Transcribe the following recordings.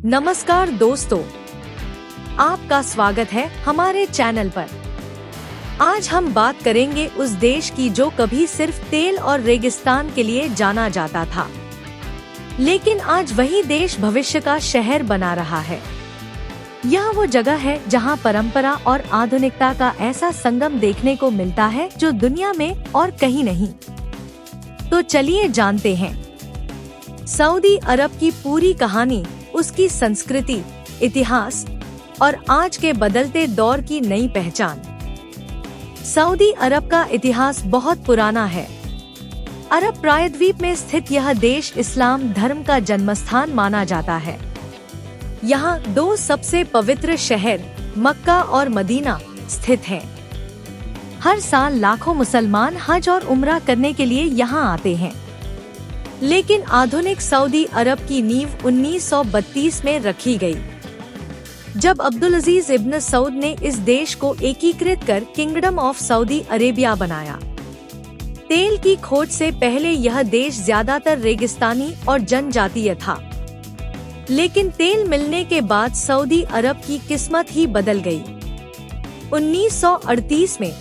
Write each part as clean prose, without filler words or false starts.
नमस्कार दोस्तों, आपका स्वागत है हमारे चैनल पर। आज हम बात करेंगे उस देश की जो कभी सिर्फ तेल और रेगिस्तान के लिए जाना जाता था, लेकिन आज वही देश भविष्य का शहर बना रहा है। यह वो जगह है जहां परंपरा और आधुनिकता का ऐसा संगम देखने को मिलता है जो दुनिया में और कहीं नहीं। तो चलिए जानते हैं सऊदी अरब की पूरी कहानी, उसकी संस्कृति, इतिहास और आज के बदलते दौर की नई पहचान। सऊदी अरब का इतिहास बहुत पुराना है। अरब प्रायद्वीप में स्थित यह देश इस्लाम धर्म का जन्मस्थान माना जाता है। यहाँ दो सबसे पवित्र शहर मक्का और मदीना स्थित हैं। हर साल लाखों मुसलमान हज और उम्रा करने के लिए यहाँ आते हैं। लेकिन आधुनिक सऊदी अरब की नींव 1932 में रखी गई, जब अब्दुल अजीज इब्न सऊद ने इस देश को एकीकृत कर किंगडम ऑफ सऊदी अरेबिया बनाया। तेल की खोज से पहले यह देश ज्यादातर रेगिस्तानी और जनजातीय था, लेकिन तेल मिलने के बाद सऊदी अरब की किस्मत ही बदल गई। 1938 में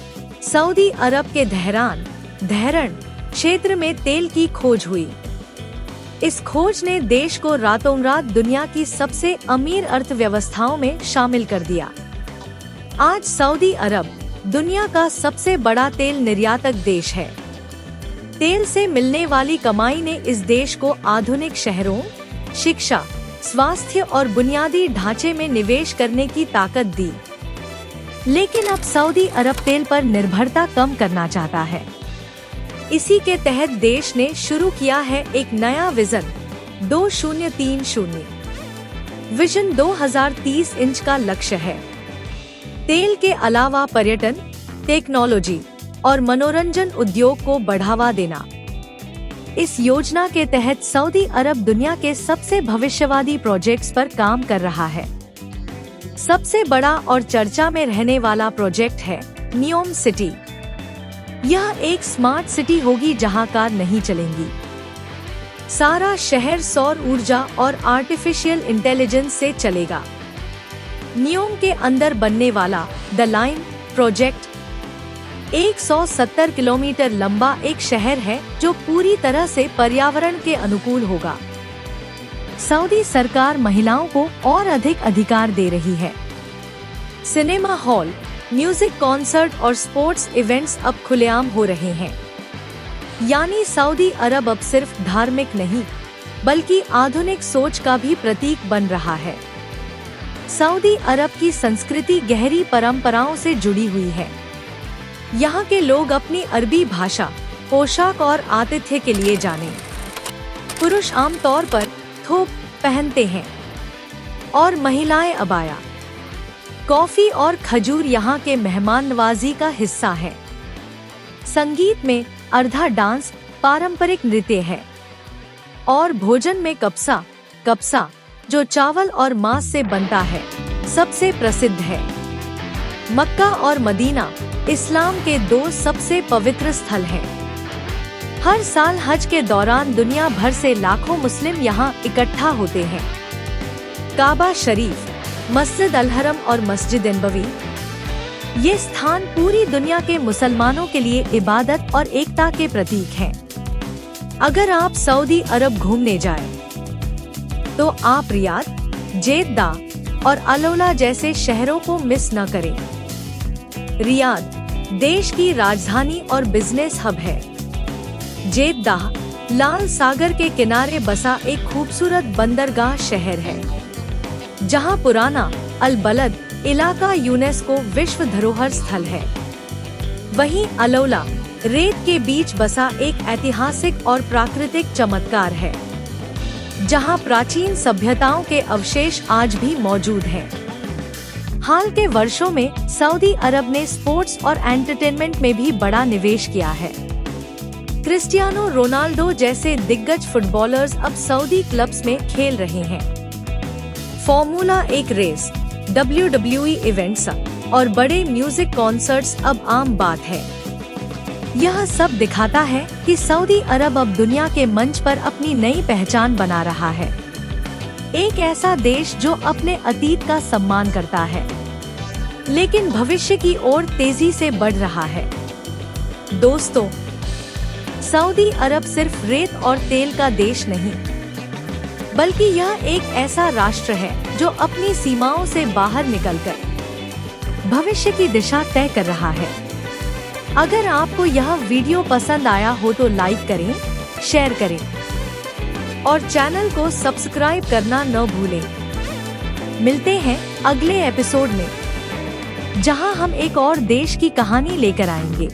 सऊदी अरब के धहरण क्षेत्र में तेल की खोज हुई। इस खोज ने देश को रातों रात दुनिया की सबसे अमीर अर्थव्यवस्थाओं में शामिल कर दिया। आज सऊदी अरब दुनिया का सबसे बड़ा तेल निर्यातक देश है। तेल से मिलने वाली कमाई ने इस देश को आधुनिक शहरों, शिक्षा, स्वास्थ्य और बुनियादी ढांचे में निवेश करने की ताकत दी। लेकिन अब सऊदी अरब तेल पर निर्भरता कम करना चाहता है। इसी के तहत देश ने शुरू किया है एक नया विजन 2030। विजन 2030 इंच का लक्ष्य है। तेल के अलावा पर्यटन, टेक्नोलॉजी और मनोरंजन उद्योग को बढ़ावा देना। इस योजना के तहत सऊदी अरब दुनिया के सबसे भविष्यवादी प्रोजेक्ट्स पर काम कर रहा है। सबसे बड़ा और चर्चा में रहने वाला प्रोजेक्ट है नियोम सिटी। यह एक स्मार्ट सिटी होगी जहां कार नहीं चलेंगी। सारा शहर सौर ऊर्जा और आर्टिफिशियल इंटेलिजेंस से चलेगा। नियोम के अंदर बनने वाला द लाइन प्रोजेक्ट 170 किलोमीटर लंबा एक शहर है जो पूरी तरह से पर्यावरण के अनुकूल होगा। सऊदी सरकार महिलाओं को और अधिक अधिकार दे रही है। सिनेमा हॉल, म्यूजिक कॉन्सर्ट और स्पोर्ट्स इवेंट्स अब खुलेआम हो रहे हैं। यानी सऊदी अरब अब सिर्फ धार्मिक नहीं, बल्कि आधुनिक सोच का भी प्रतीक बन रहा है। सऊदी अरब की संस्कृति गहरी परंपराओं से जुड़ी हुई है। यहाँ के लोग अपनी अरबी भाषा, पोशाक और आतिथ्य के लिए जाने। पुरुष आमतौर पर थोप पहनते हैं और महिलाएं अबाया। कॉफी और खजूर यहाँ के मेहमान नवाजी का हिस्सा है। संगीत में अर्धा डांस पारंपरिक नृत्य है और भोजन में कब्सा जो चावल और मांस से बनता है, सबसे प्रसिद्ध है। मक्का और मदीना इस्लाम के दो सबसे पवित्र स्थल हैं। हर साल हज के दौरान दुनिया भर से लाखों मुस्लिम यहाँ इकट्ठा होते हैं। काबा शरीफ, मस्जिद अल हरम और मस्जिद नबवी, ये स्थान पूरी दुनिया के मुसलमानों के लिए इबादत और एकता के प्रतीक हैं। अगर आप सऊदी अरब घूमने जाएं, तो आप रियाद, जेद्दा और अलौला जैसे शहरों को मिस न करें। रियाद देश की राजधानी और बिजनेस हब है। जेद्दा लाल सागर के किनारे बसा एक खूबसूरत बंदरगाह शहर है, जहां पुराना अल बलद इलाका यूनेस्को विश्व धरोहर स्थल है। वहीं अलौला रेत के बीच बसा एक ऐतिहासिक और प्राकृतिक चमत्कार है, जहां प्राचीन सभ्यताओं के अवशेष आज भी मौजूद हैं। हाल के वर्षों में सऊदी अरब ने स्पोर्ट्स और एंटरटेनमेंट में भी बड़ा निवेश किया है। क्रिस्टियानो रोनाल्डो जैसे दिग्गज फुटबॉलर्स अब सऊदी क्लब्स में खेल रहे हैं। फॉर्मूला 1 रेस, WWE इवेंट्स और बड़े म्यूजिक कॉन्सर्ट्स अब आम बात है। यह सब दिखाता है कि सऊदी अरब अब दुनिया के मंच पर अपनी नई पहचान बना रहा है। एक ऐसा देश जो अपने अतीत का सम्मान करता है लेकिन भविष्य की ओर तेजी से बढ़ रहा है। दोस्तों, सऊदी अरब सिर्फ रेत और तेल का देश नहीं, बल्कि यह एक ऐसा राष्ट्र है जो अपनी सीमाओं से बाहर निकलकर भविष्य की दिशा तय कर रहा है। अगर आपको यह वीडियो पसंद आया हो तो लाइक करें, शेयर करें और चैनल को सब्सक्राइब करना न भूलें। मिलते हैं अगले एपिसोड में, जहां हम एक और देश की कहानी लेकर आएंगे।